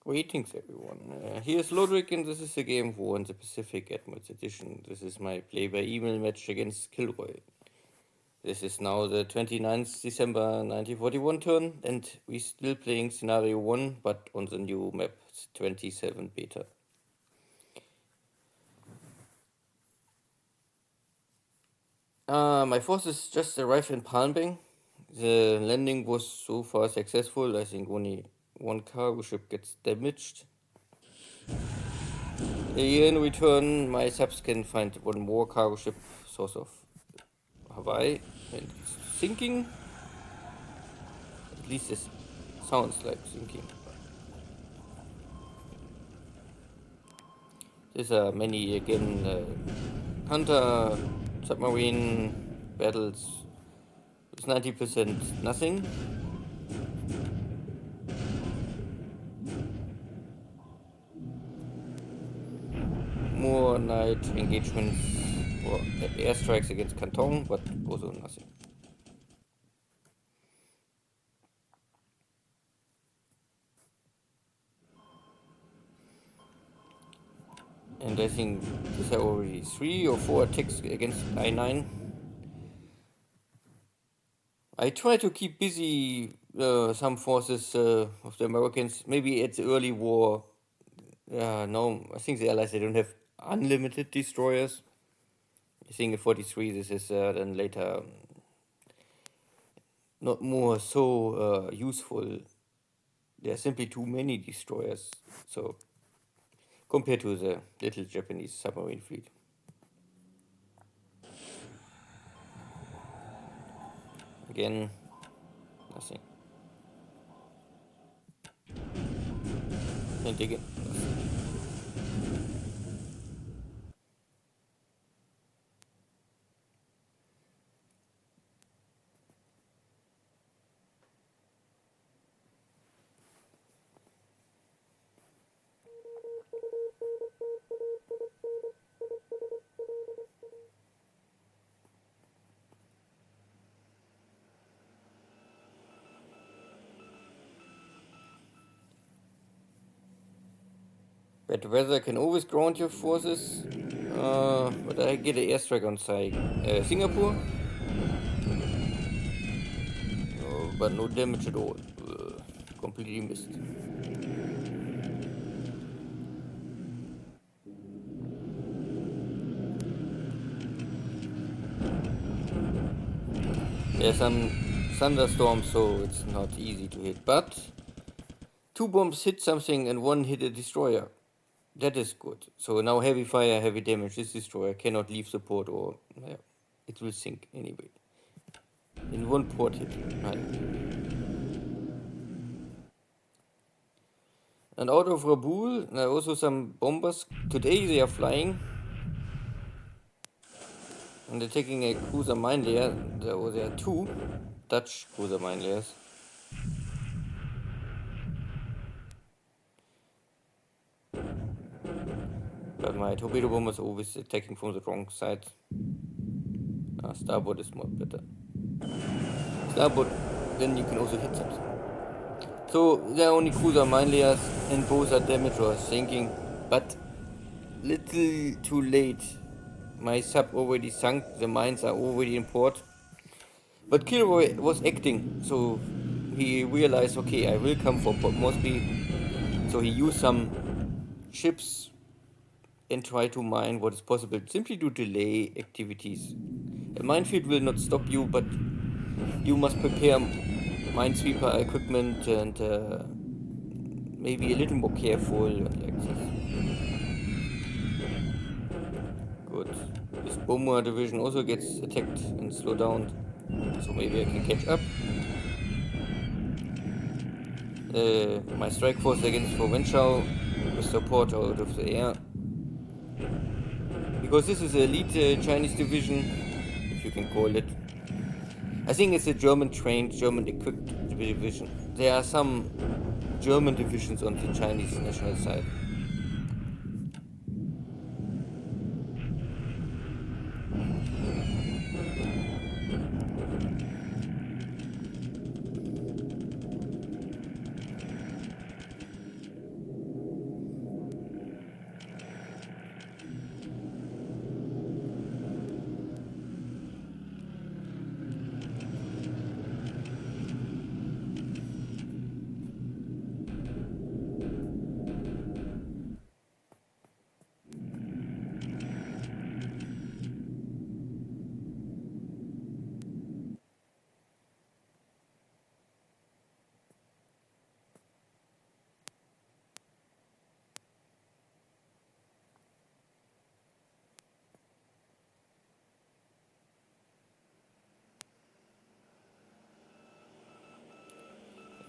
Greetings everyone, here's Lodric and this is the Game War in the Pacific Admirals Edition. This is my play-by-email match against KilRoy. This is now the 29th December 1941 turn and we're still playing Scenario 1 but on the new map 27 beta. My forces just arrived in Palmbang. The landing was so far successful. I think only one cargo ship gets damaged. In return, my subs can find one more cargo ship south of Hawaii, and it's sinking. At least it sounds like sinking. These are many again hunter submarine battles with 90% nothing. More night engagements or airstrikes against Canton, but also nothing. And I think these are already 3 or 4 attacks against I-9. I try to keep busy some forces of the Americans. Maybe it's early war. No, I think the Allies, they don't have unlimited destroyers. I think in 43 this is then later not more so useful. There are simply too many destroyers. So compared to the little Japanese submarine fleet. Again, nothing. And again, nothing. Bad weather can always ground your forces, but I get an airstrike on Singapore, but no damage at all, completely missed. There's some thunderstorms, so it's not easy to hit, but 2 bombs hit something and 1 hit a destroyer. That is good. So now heavy fire, heavy damage. This destroyer cannot leave the port or it will sink anyway. In 1 port hit. Right. And out of Rabaul, there are also some bombers. Today they are flying. And they're taking a cruiser mine layer. There are 2 Dutch cruiser mine layers. But my torpedo bomber is always attacking from the wrong side. Starboard is more better. Starboard, then you can also hit something. So there are only cruiser mine layers and both are damaged or sinking, but little too late. My sub already sunk, the mines are already in port. But KilRoy was acting, so he realized, okay, I will come for Port Moresby. So he used some ships and try to mine what is possible, simply to delay activities. A minefield will not stop you, but you must prepare minesweeper equipment and maybe a little more careful like this. Good. This bomber division also gets attacked and slowed down, so maybe I can catch up. My strike force against Provincial with support out of the air. Because this is an elite Chinese division, if you can call it. I think it's a German trained, German equipped division. There are some German divisions on the Chinese national side.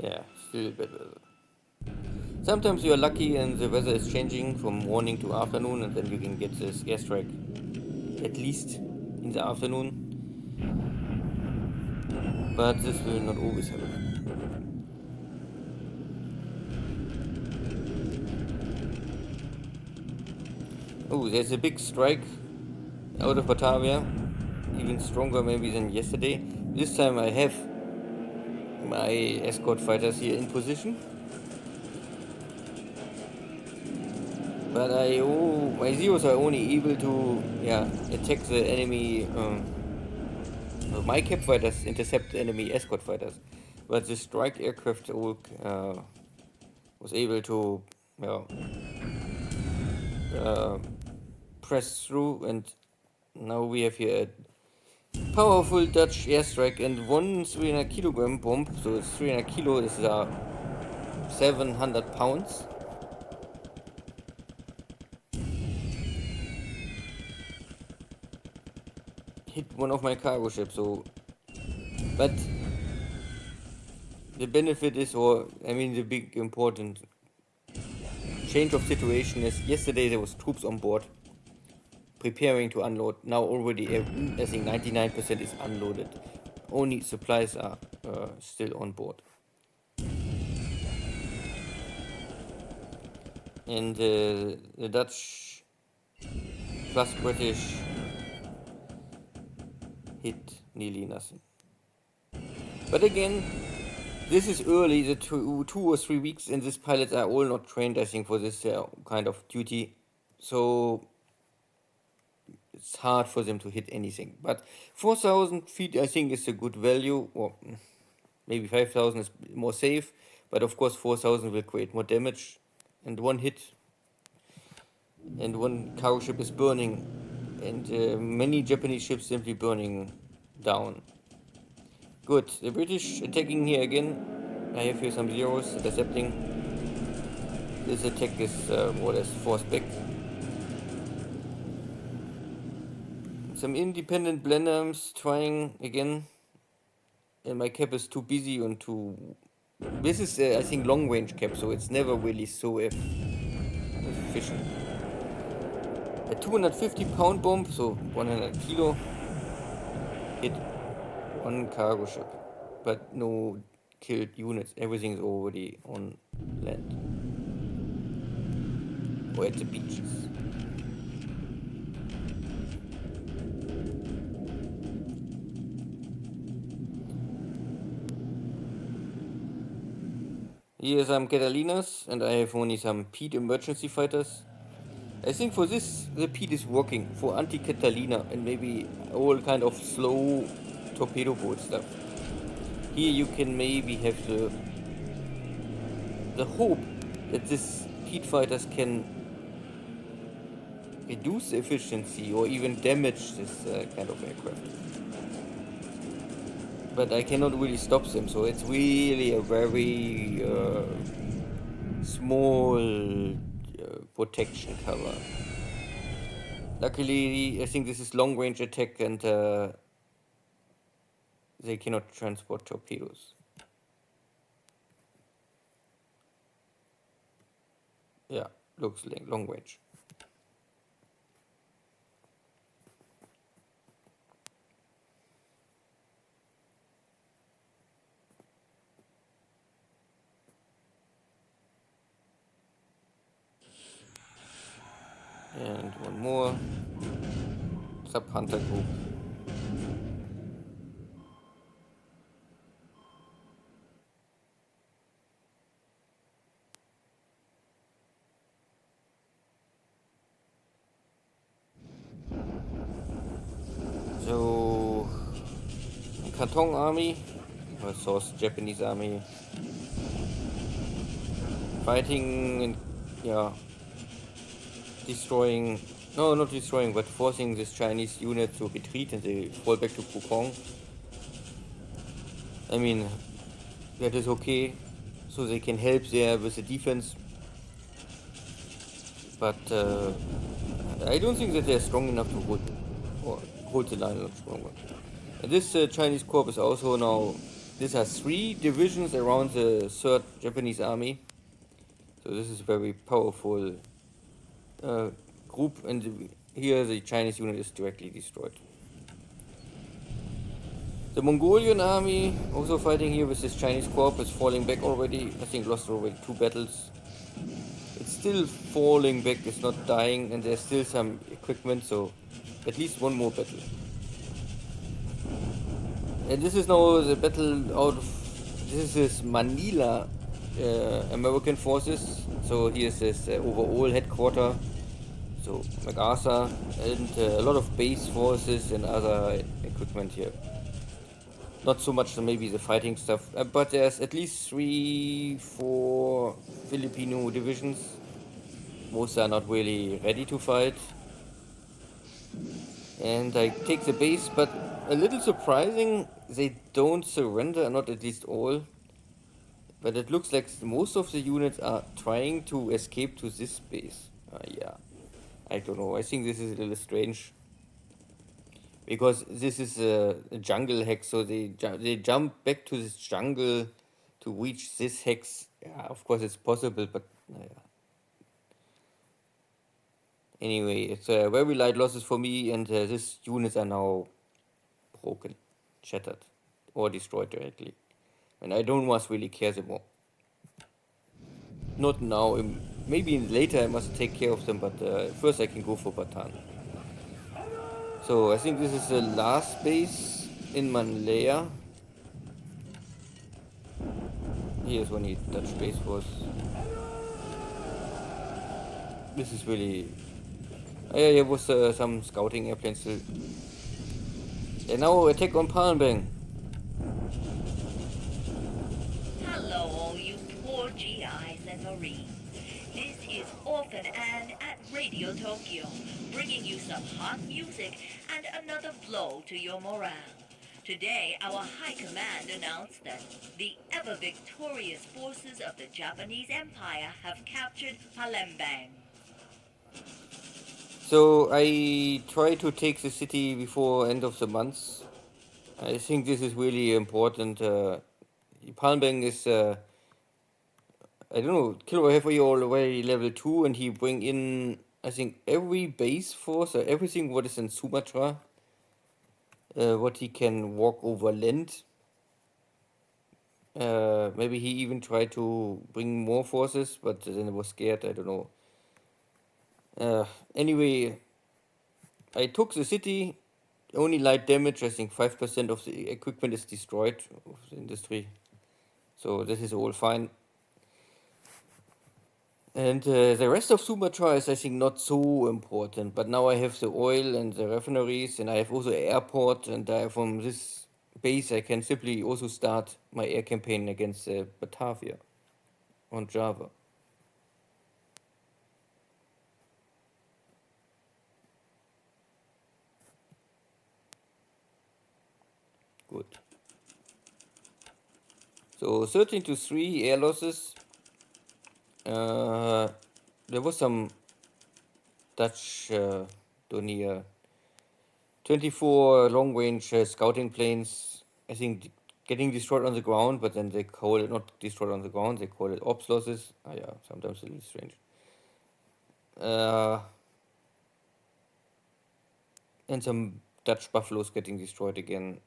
Yeah, still bad weather. Sometimes you are lucky and the weather is changing from morning to afternoon, and then you can get this airstrike at least in the afternoon. But this will not always happen. Oh, there's a big strike out of Batavia, even stronger maybe than yesterday. This time I have my escort fighters here in position, but my Zeros are only able to attack the enemy. My cap fighters intercept enemy escort fighters, but the strike aircraft was able to press through, and now we have here a powerful Dutch airstrike and one 300 kilogram bomb. So it's 300 kilo is 700 pounds. Hit one of my cargo ships. So, but the benefit is, the big important change of situation is yesterday there was troops on board preparing to unload. Now already I think 99% is unloaded. Only supplies are still on board. And the Dutch plus British hit nearly nothing. But again, this is early, the 2 or 3 weeks, and these pilots are all not trained, I think, for this kind of duty. So it's hard for them to hit anything. But 4,000 feet, I think, is a good value, or maybe 5,000 is more safe. But of course, 4,000 will create more damage, and one hit, and one cargo ship is burning, and many Japanese ships simply burning down. Good, the British attacking here again. I have here some Zeros intercepting. This attack is more or less forced back. Some independent Blenheims trying again, and my cap is too busy and too... This is, I think, long range cap, so it's never really so efficient. A 250 pound bomb, so 100 kilo, hit one cargo ship, but no killed units. Everything is already on land or at the beaches. Here are some Catalinas, and I have only some Pete emergency fighters. I think for this, the Pete is working for anti-Catalina and maybe all kind of slow torpedo boat stuff. Here you can maybe have the hope that this Pete fighters can reduce the efficiency or even damage this kind of aircraft. But I cannot really stop them, so it's really a very small protection cover. Luckily, I think this is long range attack, and they cannot transport torpedoes. Yeah, looks like long range. And one more sub-hunter group. So, Canton army, or source Japanese army, fighting and destroying, no, not destroying, but forcing this Chinese unit to retreat, and they fall back to Pukong. I mean, that is okay, so they can help there with the defense. But I don't think that they're strong enough to hold the line a lot stronger. And this Chinese corps is also now these are 3 divisions around the 3rd Japanese army. So this is a very powerful group, and here the Chinese unit is directly destroyed. The Mongolian army, also fighting here with this Chinese corps, is falling back already. I think lost already 2 battles. It's still falling back, it's not dying, and there's still some equipment, so at least 1 more battle. And this is now the battle out of, this is Manila American forces. So here's this overall headquarter, so MacArthur, and a lot of base forces and other equipment here. Not so much maybe the fighting stuff, but there's at least 3, 4 Filipino divisions. Most are not really ready to fight. And I take the base, but a little surprising, they don't surrender, not at least all. But it looks like most of the units are trying to escape to this base. Yeah, I don't know. I think this is a little strange. Because this is a jungle hex, so they jump back to this jungle to reach this hex. Yeah, of course it's possible, but yeah. Anyway, it's very light losses for me, and these units are now broken, shattered, or destroyed directly. And I don't must really care them more. Not now. Maybe later I must take care of them, but first I can go for Batan. So I think this is the last base in Manlea. Here's when he Dutch base was. This is really. Yeah, here was some scouting airplanes still. And now attack on Palmbang. Hello, all you poor GIs and Marines. This is Orphan Anne at Radio Tokyo, bringing you some hot music and another blow to your morale. Today, our High Command announced that the ever-victorious forces of the Japanese Empire have captured Palembang. So I try to take the city before end of the month. I think this is really important. Palmbang is, I don't know, KilRoy have already level 2, and he bring in, I think, every base force, or everything what is in Sumatra, what he can walk over land. Maybe he even tried to bring more forces, but then he was scared, I don't know. Anyway, I took the city, only light damage, I think 5% of the equipment is destroyed of the industry. So this is all fine. And the rest of Sumatra is, I think, not so important. But now I have the oil and the refineries, and I have also airport, and from this base I can simply also start my air campaign against Batavia on Java. Good. So 13-3 air losses. There was some Dutch Donier 24 long range scouting planes, I think, getting destroyed on the ground, but then they call it not destroyed on the ground, they call it ops losses. Yeah, sometimes a little strange. And some Dutch buffaloes getting destroyed again.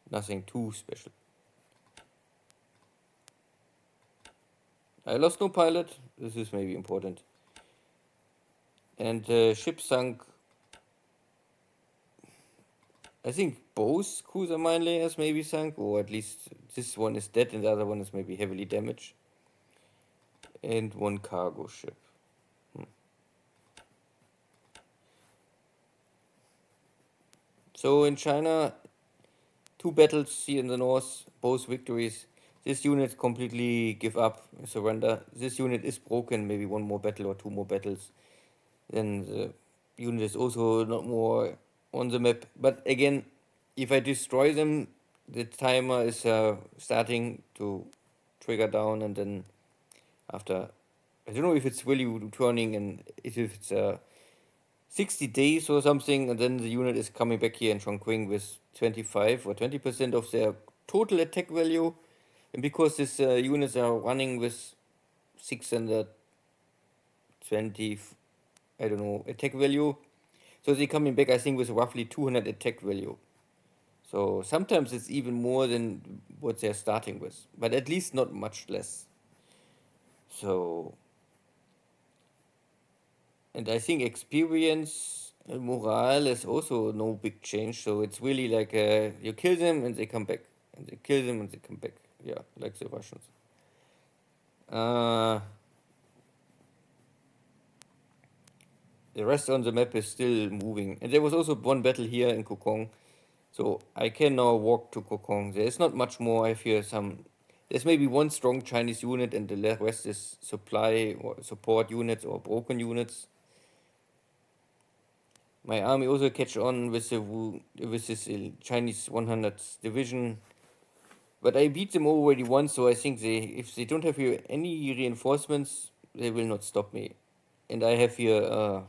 Nothing too special. I lost no pilot. This is maybe important. And ship sunk. I think both cruiser mine layers maybe sunk, or at least this one is dead and the other one is maybe heavily damaged. And 1 cargo ship. So in China, 2 battles here in the north, both victories. This unit completely give up, surrender. This unit is broken, maybe 1 more battle or 2 more battles. Then the unit is also not more on the map. But again, if I destroy them, the timer is starting to trigger down, and then after, I don't know if it's really returning and if it's 60 days or something, and then the unit is coming back here in Chongqing with 25 or 20% of their total attack value. And because these units are running with 620, I don't know, attack value, so they're coming back, I think, with roughly 200 attack value. So sometimes it's even more than what they're starting with, but at least not much less. So, and I think experience and morale is also no big change. So it's really like you kill them and they come back, and they kill them and they come back. Yeah, like the Russians. Uh, the rest on the map is still moving, and there was also one battle here in Kokong. So I can now walk to Kokong. There's not much more. I fear some. There's maybe one strong Chinese unit, and the rest is supply or support units or broken units. My army also catch on with this Chinese 100th division, but I beat them already once. So I think if they don't have here any reinforcements, they will not stop me. And I have here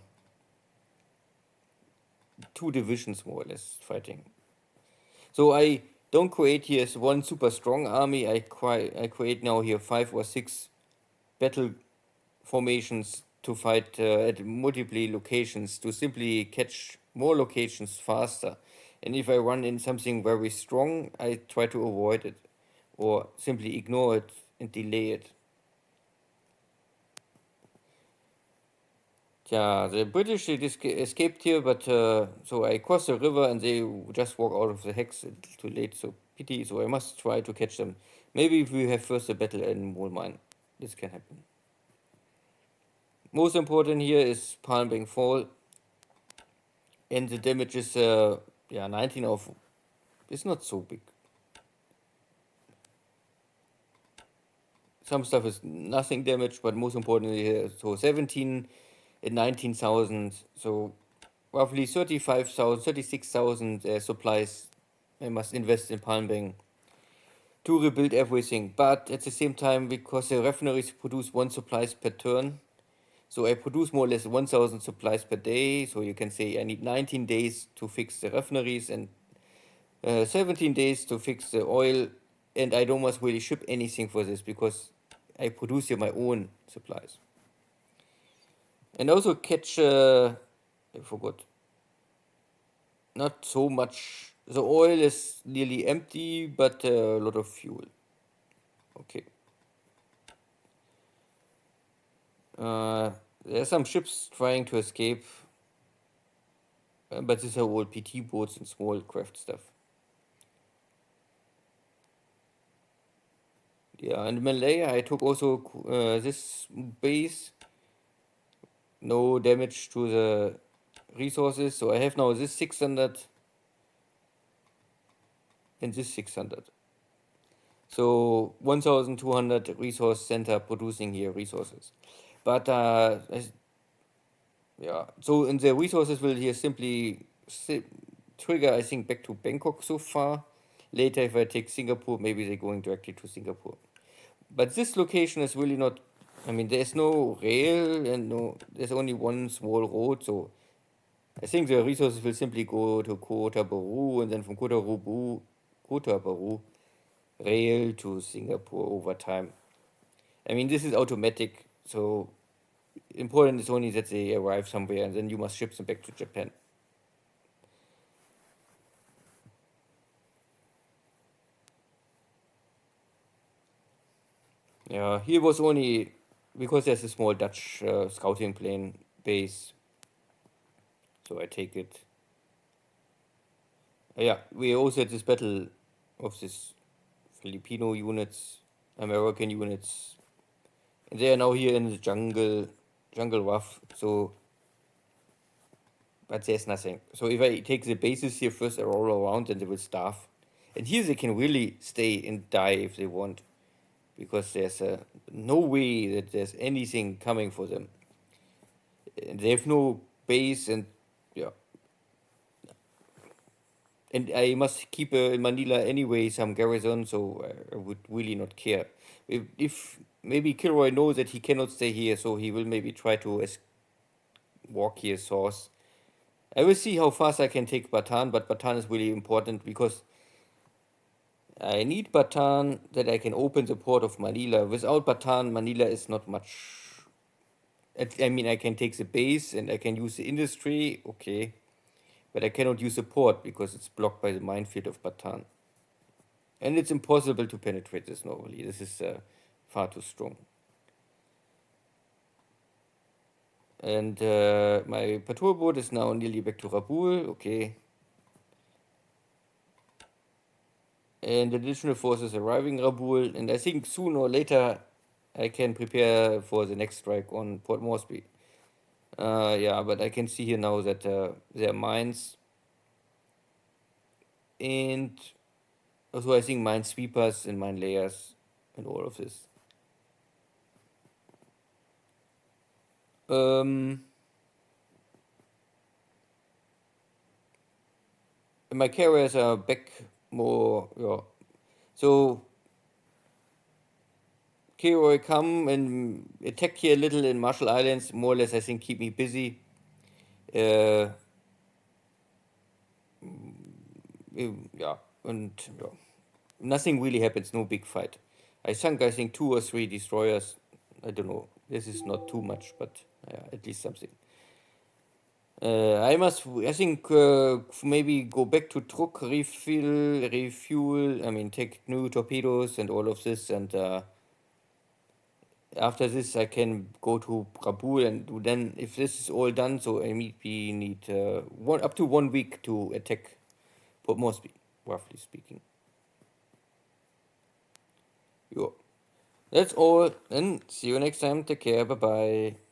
2 divisions more or less fighting. So I don't create here as one super strong army. I create now here 5 or 6 battle formations to fight at multiple locations to simply catch more locations faster. And if I run in something very strong, I try to avoid it or simply ignore it and delay it. Yeah, the British they escaped here, but so I cross the river and they just walk out of the hex. It's too late, so pity. So I must try to catch them. Maybe if we have first a battle in Mine, this can happen. Most important here is Palmbang Fall, and the damage is 19 of. It's not so big. Some stuff is nothing damage, but most importantly here, so 17 and 19,000. So roughly 35,000, 36,000 supplies I must invest in Palmbang to rebuild everything. But at the same time, because the refineries produce 1 supplies per turn, so I produce more or less 1,000 supplies per day. So you can say I need 19 days to fix the refineries and 17 days to fix the oil. And I don't must really ship anything for this because I produce here my own supplies. And also catch, I forgot, not so much. The oil is nearly empty, but a lot of fuel. Okay. There are some ships trying to escape, but these are all PT boats and small craft stuff. Yeah, and Malaya, I took also this base. No damage to the resources, so I have now this 600 and this 600. So 1,200 resource center producing here resources. But yeah, so in the resources will here simply trigger, I think, back to Bangkok so far. Later, if I take Singapore, maybe they're going directly to Singapore. But this location is really not, I mean, there's no rail and there's only one small road. So I think the resources will simply go to Kota Baru and then from Kota Baru, rail to Singapore over time. I mean, this is automatic. So important is only that they arrive somewhere and then you must ship them back to Japan. Yeah, here was only because there's a small Dutch scouting plane base, so I take it. Yeah, we also had this battle of these Filipino units, American units, and they are now here in the jungle rough. So, but there's nothing. So if I take the bases here first, all around, then they will starve. And here they can really stay and die if they want, because there's no way that there's anything coming for them. And they have no base, and yeah. And I must keep in Manila anyway some garrison, so I would really not care. If maybe KilRoy knows that he cannot stay here, so he will maybe try to walk here source. I will see how fast I can take Batan, but Batan is really important because I need Batan that I can open the port of Manila. Without Batan, Manila is not much. I mean, I can take the base and I can use the industry, okay, but I cannot use the port because it's blocked by the minefield of Batan. And it's impossible to penetrate this normally. This is far too strong. And my patrol boat is now nearly back to Rabul, okay. And additional forces arriving in Rabul, and I think sooner or later I can prepare for the next strike on Port Moresby. Yeah, but I can see here now that there are mines, and also I think mine sweepers and mine layers and all of this. And my carriers are back more, yeah. So KilRoy come and attack here a little in Marshall Islands, more or less I think keep me busy. Yeah, and yeah, nothing really happens, no big fight. I sunk, I think, 2 or 3 destroyers. I don't know. This is not too much, but yeah, at least something. I think, maybe go back to Truk, refuel. I mean, take new torpedoes and all of this, and after this, I can go to Kabul, and then, if this is all done, so I maybe need up to 1 week to attack Port Moresby, roughly speaking. Yo. That's all, and see you next time. Take care. Bye bye.